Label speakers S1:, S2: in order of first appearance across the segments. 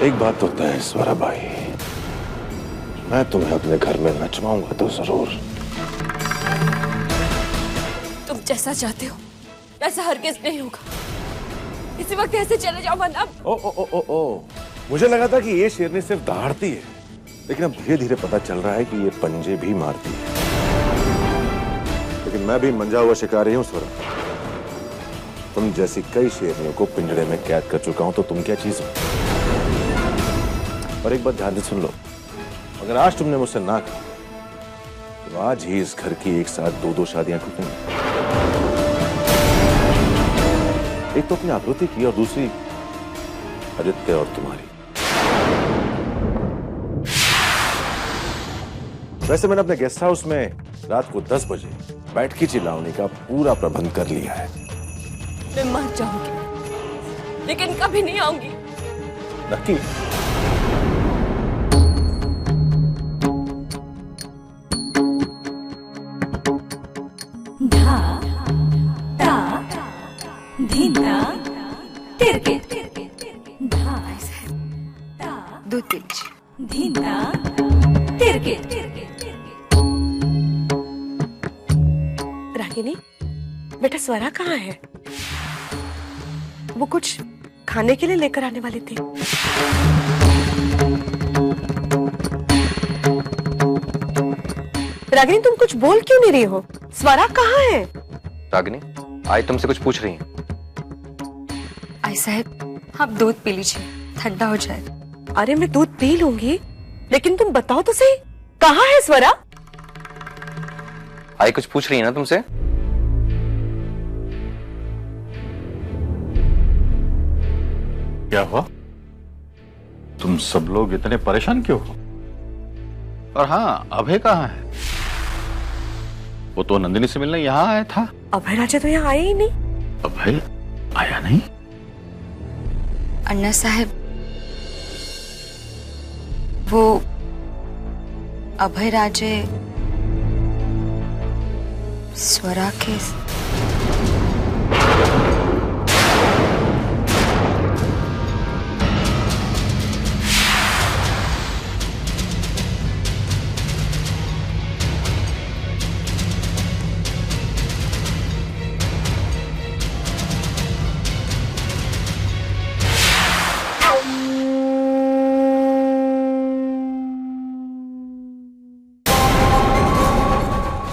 S1: एक बात तो तय है स्वरा भाई, मैं तुम्हें अपने घर में नचवाऊंगा तो जरूर।
S2: तुम जैसा चाहते हो वैसा हरगिज नहीं होगा। इसी वक्त ऐसे चले जाओ वरना।
S1: ओ ओ ओ ओ ओ मुझे लगा था कि ये शेरनी सिर्फ दहाड़ती है, लेकिन अब धीरे धीरे पता चल रहा है कि ये पंजे भी मारती है। लेकिन मैं भी मंजा हुआ शिकारी हूं स्वरा। तुम जैसी कई शेरनियों को पिंजड़े में कैद कर चुका हूं, तो तुम क्या चीज हो। और एक बात ध्यान से सुन लो, अगर आज तुमने मुझसे ना कहा तो आज ही इस घर की एक साथ दो शादियां टूटेंगी। एक तो अपनी आकृति की और दूसरी आदित्य और तुम्हारी। वैसे मैंने अपने गेस्ट हाउस में रात को 10 बजे बैठकी चिल्लाने का पूरा प्रबंध कर लिया है।
S2: मैं मर जाऊंगी लेकिन कभी नहीं आऊंगी।
S1: नक्की?
S3: धा ता धिना तिरके धा
S4: दूध पी लीजिए।
S3: धिना तिरके।
S4: रागिनी, बेटा स्वरा कहाँ है? वो कुछ खाने के लिए लेकर आने वाली थी। रागिनी, तुम कुछ बोल क्यों नहीं रही हो? स्वरा कहाँ है?
S5: रागिनी, आई तुमसे कुछ पूछ रही हैं।
S6: आई साहब, आप दूध पी लीजिए, ठंडा हो जाए।
S4: अरे मैं दूध पी लूंगी, लेकिन तुम बताओ तो सही, कहाँ है स्वरा?
S5: आई कुछ पूछ रही है ना तुमसे?
S7: क्या हुआ? तुम सब लोग इतने परेशान क्यों हो? और हाँ, अभय कहाँ है? वो तो नंदिनी से मिलने यहाँ आया था।
S4: अभय राजा तो यहाँ आए ही नहीं।
S7: अभय आया नहीं?
S6: अन्ना साहब, वो अभय राजे स्वरा के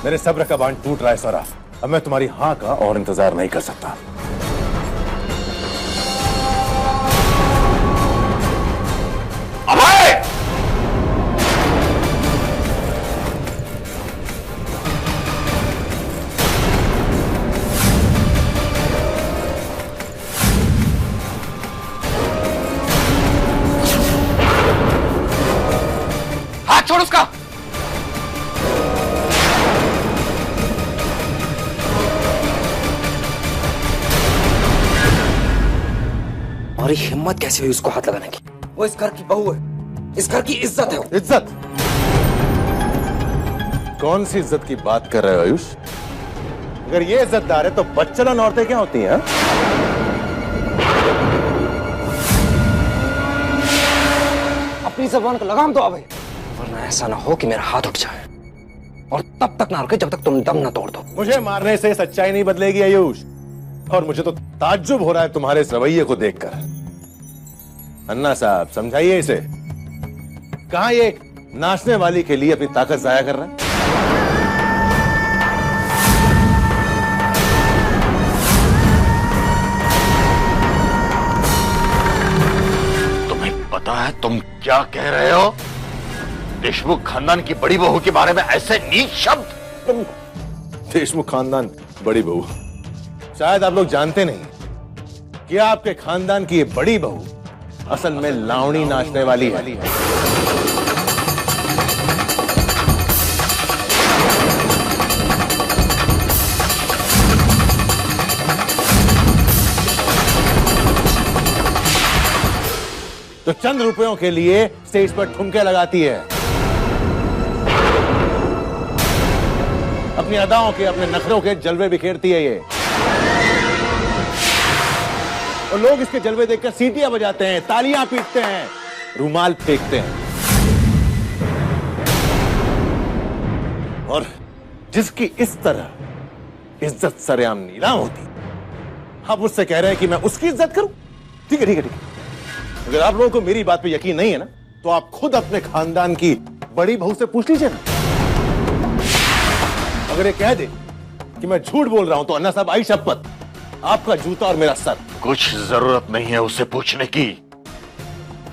S1: मेरे सब्र का बांध टूट रहा है स्वरा। अब मैं तुम्हारी हाँ का और इंतजार नहीं कर सकता। अभय!
S5: हाथ छोड़ उसका।
S8: हमारी हिम्मत कैसे हुई उसको हाथ लगाने की? वो इस घर की बहू है, इस घर की इज्जत है।
S1: इज्जत? कौन सी इज्जत की बात कर रहे हो आयुष? अगर ये इज्जतदार है तो बच्चलन औरतें क्या होती हैं?
S8: अपनी जबान को लगाम दो अभय, वरना ऐसा ना हो कि मेरा हाथ उठ जाए। और तब तक ना रुके जब तक तुम दम ना तोड़ दो।
S1: मुझे मारने से सच्चाई नहीं बदलेगी आयुष, और मुझे तो ताज्जुब हो रहा है तुम्हारे इस रवैये को देखकर। अन्ना साहब, समझाइए इसे। कहां ये नाचने वाली के लिए अपनी ताकत जाया कर रहा है?
S7: तुम्हें पता है तुम क्या कह रहे हो? देशमुख खानदान की बड़ी बहू के बारे में ऐसे नीच शब्द?
S1: देशमुख खानदान बड़ी बहू? शायद आप लोग जानते नहीं कि आपके खानदान की ये बड़ी बहू असल में लावणी नाचने वाली है। तो चंद रुपयों के लिए स्टेज पर ठुमके लगाती है। अपनी अदाओं के, अपने नखरों के जलवे बिखेरती है ये, और लोग इसके जलवे देखकर सीटियां बजाते हैं, तालियां पीटते हैं, रूमाल फेंकते हैं। और जिसकी इस तरह इज्जत सरेआम नीलाम होती, आप मुझसे कह रहे हैं कि मैं उसकी इज्जत करूं? ठीक है ठीक है ठीक है। अगर आप लोगों को मेरी बात पे यकीन नहीं है ना, तो आप खुद अपने खानदान की बड़ी बहू से पूछ लीजिए ना। अगर ये कह दे कि मैं झूठ बोल रहा हूं तो अन्ना साहब, आई शपथ, आपका जूता और मेरा सर।
S7: कुछ जरूरत नहीं है उसे पूछने की।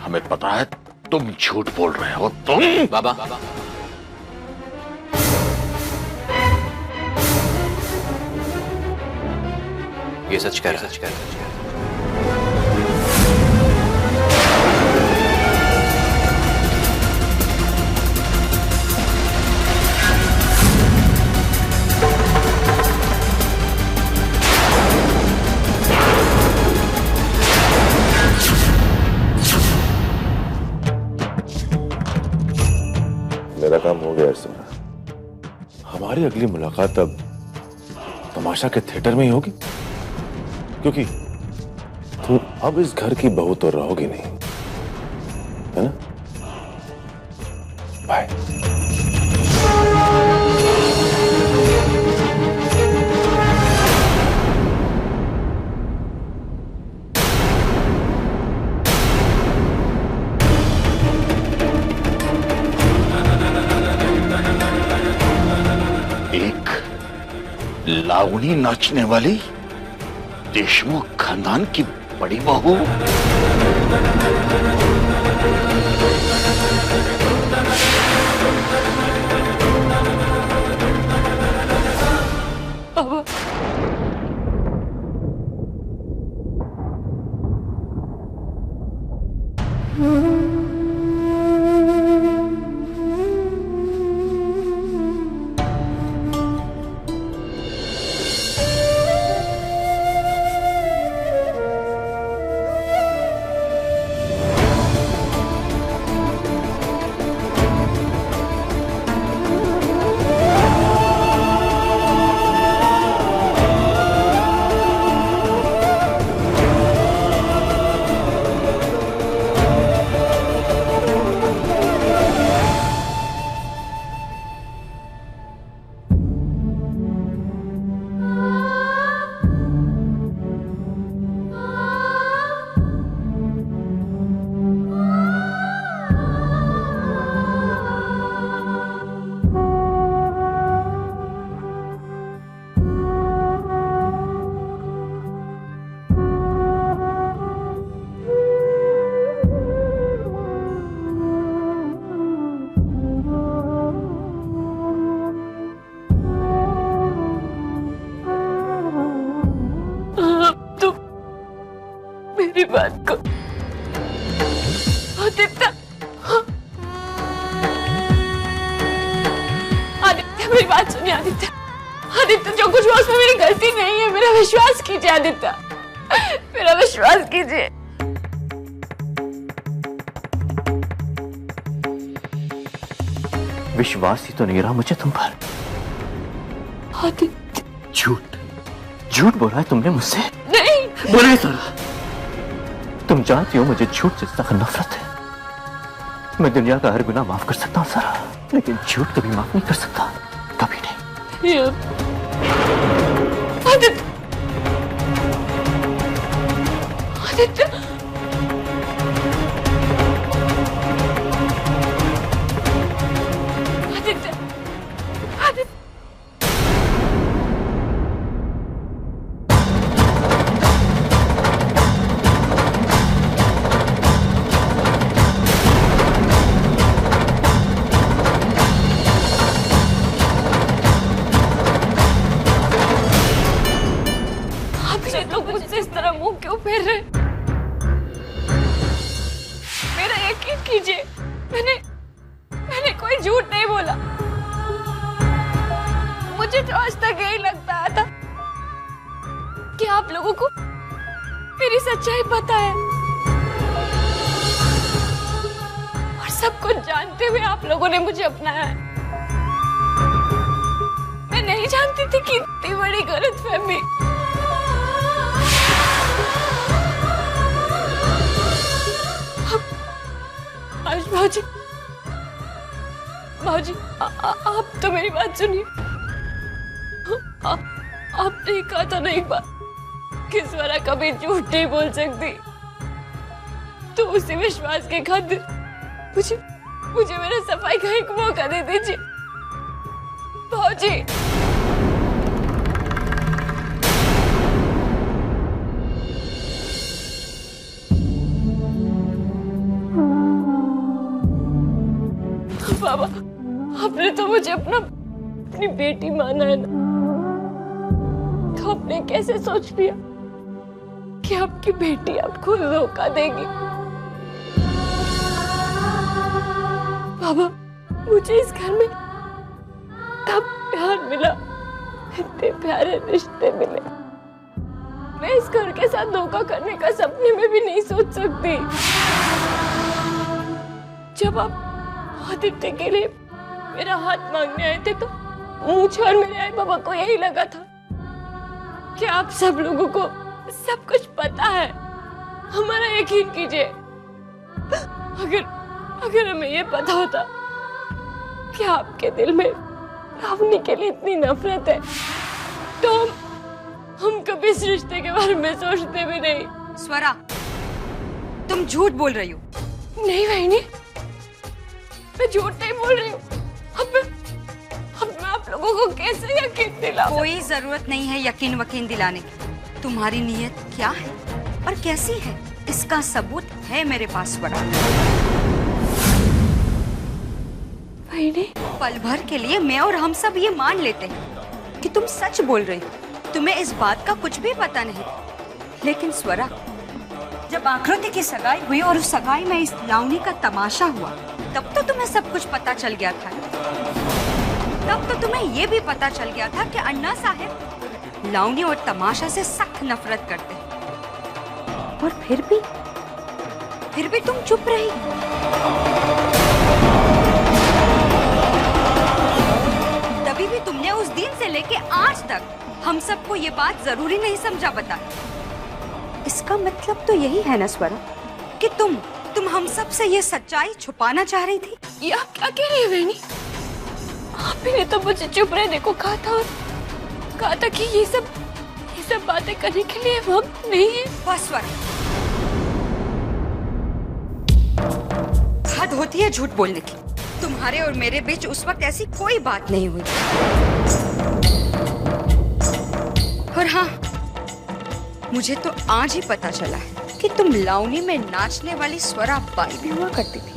S7: हमें पता है तुम झूठ बोल रहे हो। तुम
S5: बाबा, ये सच कह रहा है, सच कह रहा है।
S1: मेरा काम हो गया अर्चना। हमारी अगली मुलाकात अब तमाशा के थिएटर में ही होगी, क्योंकि तुम अब इस घर की बहू तो रहोगी नहीं, है ना? बाय।
S7: एक लावणी नाचने वाली देशमुख खानदान की बड़ी बहू।
S2: बाबा, मेरी बात को आदित्य, आदित्य मेरी बात सुनिए। आदित्य, आदित्य जो कुछ हुआ उसमें मेरी गलती नहीं है, मेरा विश्वास कीजिए आदित्य, मेरा विश्वास कीजिए।
S7: विश्वास ही तो नहीं रहा मुझे तुम पर।
S2: आदित्य,
S7: झूठ झूठ बोला है तुमने मुझसे।
S2: नहीं
S7: बोला है सारा। तुम जानती हो मुझे झूठ से सख्त नफरत है। मैं दुनिया का हर गुनाह माफ कर सकता हूँ सारा, लेकिन झूठ कभी माफ नहीं कर सकता, कभी नहीं।
S2: आदित्य, आदित्य, आदित्य, आदित्य, मुझसे इस तरह मुंह क्यों फेर रहे? मेरा यकीन कीजिए, मैंने कोई झूठ नहीं बोला। मुझे तो आज तक यही लगता था कि आप लोगों को मेरी सच्चाई पता है, और सब कुछ जानते हुए आप लोगों ने मुझे अपनाया है। मैं नहीं जानती थी कि इतनी बड़ी गलतफहमी भाजी आप तो मेरी बात सुनिए। आपने कहा था ना एक बार कि स्वरा कभी झूठ नहीं बोल सकती, तो उसी विश्वास के खातिर मुझे मेरे सफाई का एक मौका दे दीजिए भाजी। बाबा, आपने तो मुझे अपनी बेटी माना है ना, तो आपने कैसे सोच लिया कि आपकी बेटी आपको धोखा देगी? बाबा, मुझे इस घर में तब प्यार मिला, इतने प्यारे रिश्ते मिले, मैं इस घर के साथ धोखा करने का सपने में भी नहीं सोच सकती। जब आप आदित्य के लिए मेरा हाथ मांगने आए थे तो मुझे और मेरे आई बाबा को यही लगा था कि आप सब लोगों को सब कुछ पता है, हमारा यकीन कीजिए। अगर हमें ये पता होता कि आपके दिल में रावनी के लिए इतनी नफरत है, तो हम कभी इस रिश्ते के बारे में सोचते भी नहीं।
S6: स्वरा, तुम झूठ बोल रही हो।
S2: नहीं बहनी, मैं झूठ नहीं बोल रही हूँ। अब मैं आप लोगों को कैसे यकीन दिलाऊं?
S6: कोई जरूरत नहीं है यकीन वकीन दिलाने की। तुम्हारी नीयत क्या है और कैसी है, इसका सबूत है मेरे पास स्वरा।
S2: बहनी,
S6: पल भर के लिए मैं और हम सब ये मान लेते हैं कि तुम सच बोल रही हो, तुम्हें इस बात का कुछ भी पता नहीं। लेकिन स्वरा, जब आकृति की सगाई हुई और उस सगाई में इस लावनी का तमाशा हुआ, तब तो तुम्हें सब कुछ पता चल गया था। तब तो तुम्हें ये भी पता चल गया था कि अन्ना साहब लावनी और तमाशा से सख्त नफरत करते हैं। और फिर भी तुम चुप रही। तभी भी तुमने उस दिन से लेके आज तक हम सबको ये बात जरूरी नहीं समझा बताया। इसका मतलब तो यही है ना स्वरा कि तुम हम सब से ये सच्चाई छुपाना चाह रही थी।
S2: ये आप क्या कह रही है बहनी? आप ही ने तो मुझे चुप रहने को कहा था और कहा था कि ये सब बातें करने के लिए वक्त नहीं है।
S6: बस स्वरा, हद होती है झूठ बोलने की। तुम्हारे और मेरे बीच उस वक्त ऐसी कोई बात नहीं हुई। और हाँ, मुझे तो आज ही पता चला है कि तुम लावनी में नाचने वाली स्वरा बाई भी हुआ करती थी।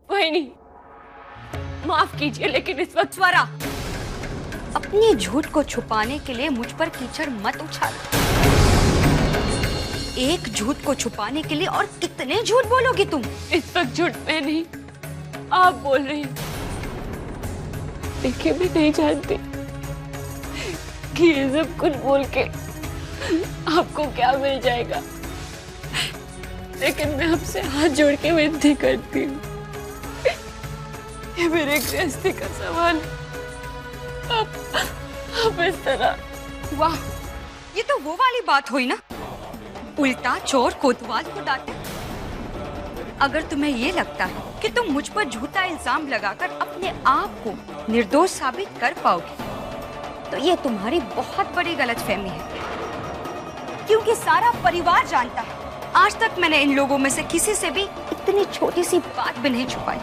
S2: बहनी, माफ कीजिए, लेकिन इस वक्त
S6: स्वरा, अपने झूठ को छुपाने के लिए मुझ पर कीचड़ मत उछाल। एक झूठ को छुपाने के लिए और कितने झूठ बोलोगी तुम?
S2: इस वक्त झूठ मैं नहीं, आप बोल रही हैं। देखिए, मैं नहीं जानती कि ये सब कुछ बोल के आपको क्या मिल जाएगा, लेकिन मैं आपसे हाथ जोड़ के विनती करती हूँ, ये मेरे गृहस्थी का सवाल। आप इस तरह।
S6: वाह, ये तो वो वाली बात हुई ना, उल्टा चोर कोतवाल को डांटे। अगर तुम्हें ये लगता है कि तुम मुझ पर झूठा इल्जाम लगाकर अपने आप को निर्दोष साबित कर पाओगी, तो ये तुम्हारी बहुत बड़ी गलतफहमी है। क्योंकि सारा परिवार जानता है, आज तक मैंने इन लोगों में से किसी से भी इतनी छोटी सी बात भी नहीं छुपाई।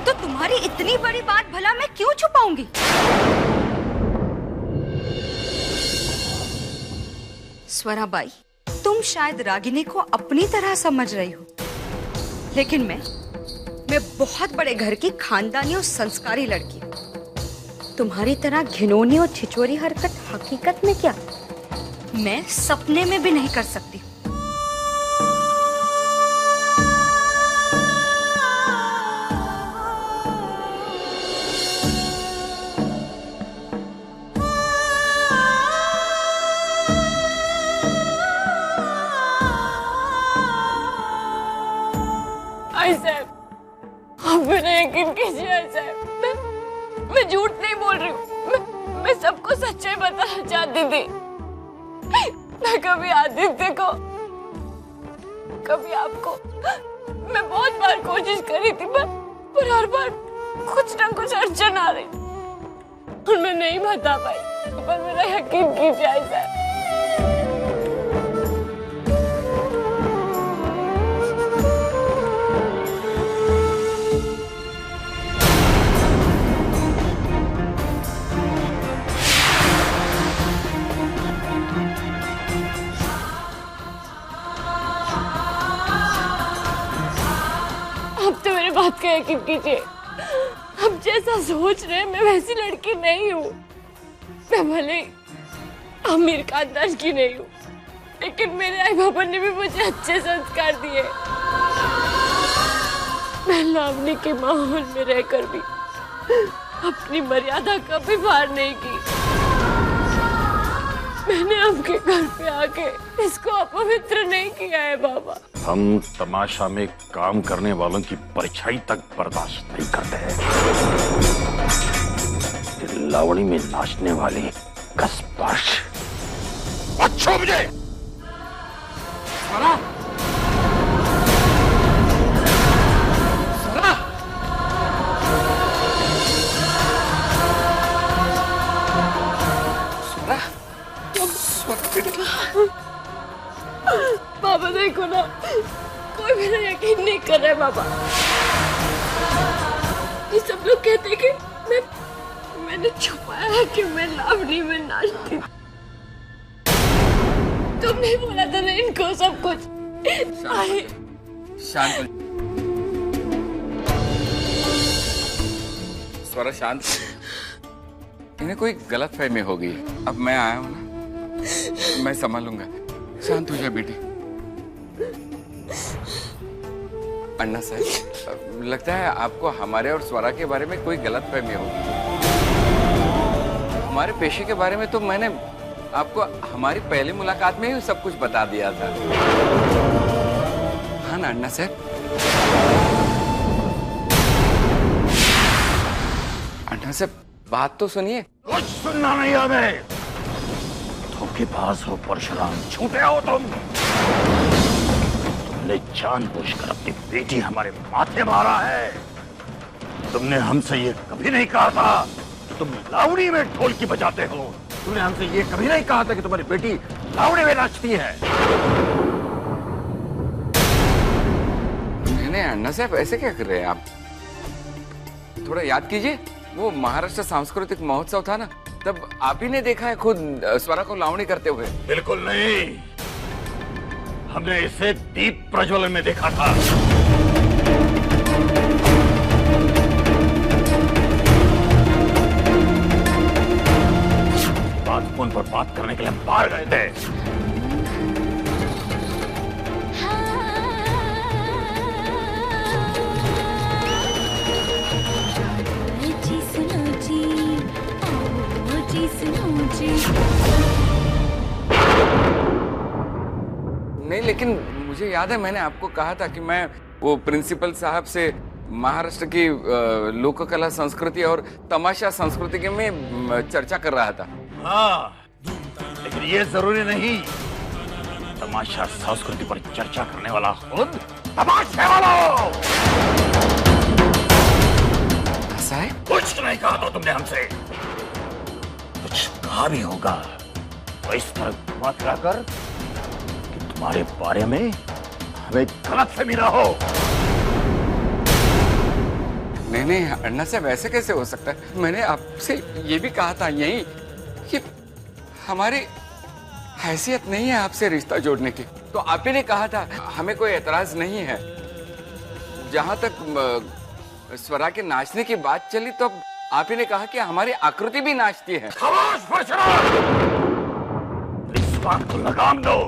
S6: तो तुम्हारी इतनी बड़ी बात भला मैं क्यों छुपाऊंगी? स्वरा बाई, तुम शायद रागिनी को अपनी तरह समझ रही हो, लेकिन मैं बहुत बड़े घर की खानदानी और संस्कारी लड़की हूँ। तुम्हारी तरह घिनौनी और छिछोरी हरकत हकीकत में क्या मैं सपने में भी नहीं कर सकती।
S2: आप मेरा यकीन कीजिए साहब, मैं झूठ नहीं बोल रही हूँ। मैं सबको सच्चाई बताना चाहती थी। मैं कभी आदित्य को, कभी आपको, मैं बहुत बार कोशिश करी थी, पर हर बार कुछ ना कुछ अड़चन आ रही और मैं नहीं बता पाई। पर मेरा यकीन कीजिए सर। आप तो मेरी बात का यकीन कीजिए। अब जैसा सोच रहे मैं वैसी लड़की नहीं हूँ। मैं भले अमीर खानदान की नहीं हूँ, लेकिन मेरे आई बाबा ने भी मुझे अच्छे संस्कार दिए। मैं लावनी के माहौल में रहकर भी अपनी मर्यादा कभी पार नहीं की। मैंने आपके घर पे आके इसको अपवित्र नहीं किया है बाबा।
S7: हम तमाशा में काम करने वालों की परछाई तक बर्दाश्त नहीं करते हैं। लावणी में नाचने वाली का स्पर्श अच्छो मुझे।
S8: स्वरा! स्वरा!
S2: बाबा देखो ना, कोई मेरा यकीन नहीं कर रहा है बाबा। ये सब लोग कहते हैं कि मैंने छुपाया है कि मैं लावनी में नाचती। तुमने बोला था ना इनको सब कुछ।
S9: शांत स्वरा, शांत। इन्हें कोई गलत फहमी होगी। अब मैं आया हूं ना, मैं संभालूंगा। शांत हो जा बेटी। अन्ना साहब, लगता है आपको हमारे और स्वरा के बारे में कोई गलत फहमी होगी। हमारे पेशे के बारे में तो मैंने आपको हमारी पहली मुलाकात में ही सब कुछ बता दिया था। हाँ ना अन्ना साहब? अन्ना साहब, बात तो सुनिए।
S7: कुछ सुनना नहीं हमें। धोखेबाज हो परशुराम, झूठे हो तुम। तुमने जानबूझकर अपनी बेटी हमारे माथे मारा है। तुमने हमसे ये कभी नहीं कहा था कि तुम लावणी में ढोलकी बजाते हो। तुमने हमसे ये कभी नहीं कहा था कि तुम्हारी बेटी लावणी में नाचती है।
S9: नहीं अन्ना साहब, ऐसे क्या कर रहे हैं आप? थोड़ा याद कीजिए, वो महाराष्ट्र सांस्कृतिक महोत्सव था ना, तब आप ही ने देखा है खुद स्वरा को लावणी करते हुए।
S7: बिल्कुल नहीं, हमने इसे दीप प्रज्वलन में देखा था। बात फोन पर बात करने के लिए हम बाहर गए थे।
S9: नहीं, लेकिन मुझे याद है मैंने आपको कहा था कि मैं वो प्रिंसिपल साहब से महाराष्ट्र की लोक कला संस्कृति और तमाशा संस्कृति के में चर्चा कर रहा था।
S7: हाँ, लेकिन ये जरूरी नहीं तमाशा संस्कृति पर चर्चा करने वाला खुद तमाशे वाला हो।
S9: ऐसा है?
S7: कुछ नहीं कहा तो तुमने हमसे। कुछ कहा भी होगा तो इस तरह बात कर तुम्हारे बारे में हमें गलत फहमी ना हो।
S9: नहीं अन्ना साहब, ऐसे कैसे हो सकता है? मैंने आपसे ये भी कहा था यही कि हमारी हैसियत नहीं है आपसे रिश्ता जोड़ने की। तो आप ही ने कहा था हमें कोई एतराज नहीं है। जहां तक स्वरा के नाचने की बात चली तो आप ही ने कहा कि हमारी आकृति भी नाचती है।
S7: खामोश परशुराम! इस बात को लगाम दो।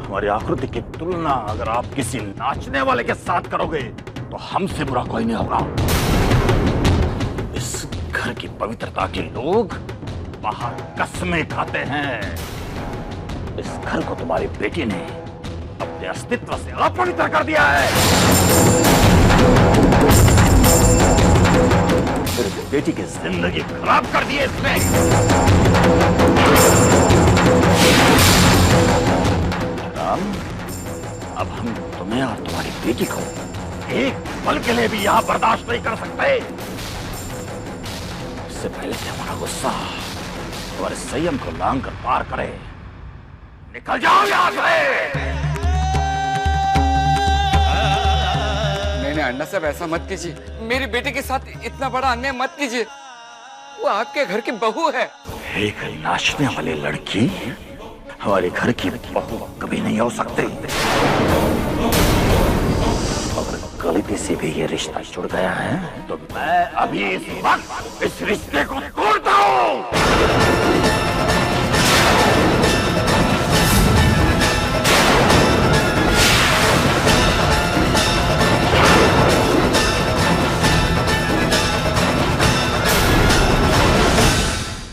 S7: हमारी आकृति की तुलना अगर आप किसी नाचने वाले के साथ करोगे तो हमसे बुरा कोई नहीं होगा। इस घर की पवित्रता के लोग बाहर कसमें खाते हैं। इस घर को तुम्हारी बेटी ने अपने अस्तित्व से अपवित्र कर दिया है। मेरी बेटी की जिंदगी खराब कर दी है इसने। राम, अब हम तुम्हें और तुम्हारी बेटी को एक पल के लिए भी यहां बर्दाश्त नहीं कर सकते। इससे पहले कि हमारा गुस्सा तुम्हारे संयम को लांग कर पार करे, निकल जाओ यहां से।
S9: नहीं अन्ना साहब, ऐसा मत कीजिए। मेरी बेटी के साथ इतना बड़ा अन्याय मत कीजिए। वो आपके घर की बहू है।
S7: एक नाचने वाली लड़की हमारे घर की बहू कभी नहीं हो सकती। अगर गलती से भी ये रिश्ता जुड़ गया है तो मैं अभी इस वक्त इस रिश्ते को तोड़ता हूँ।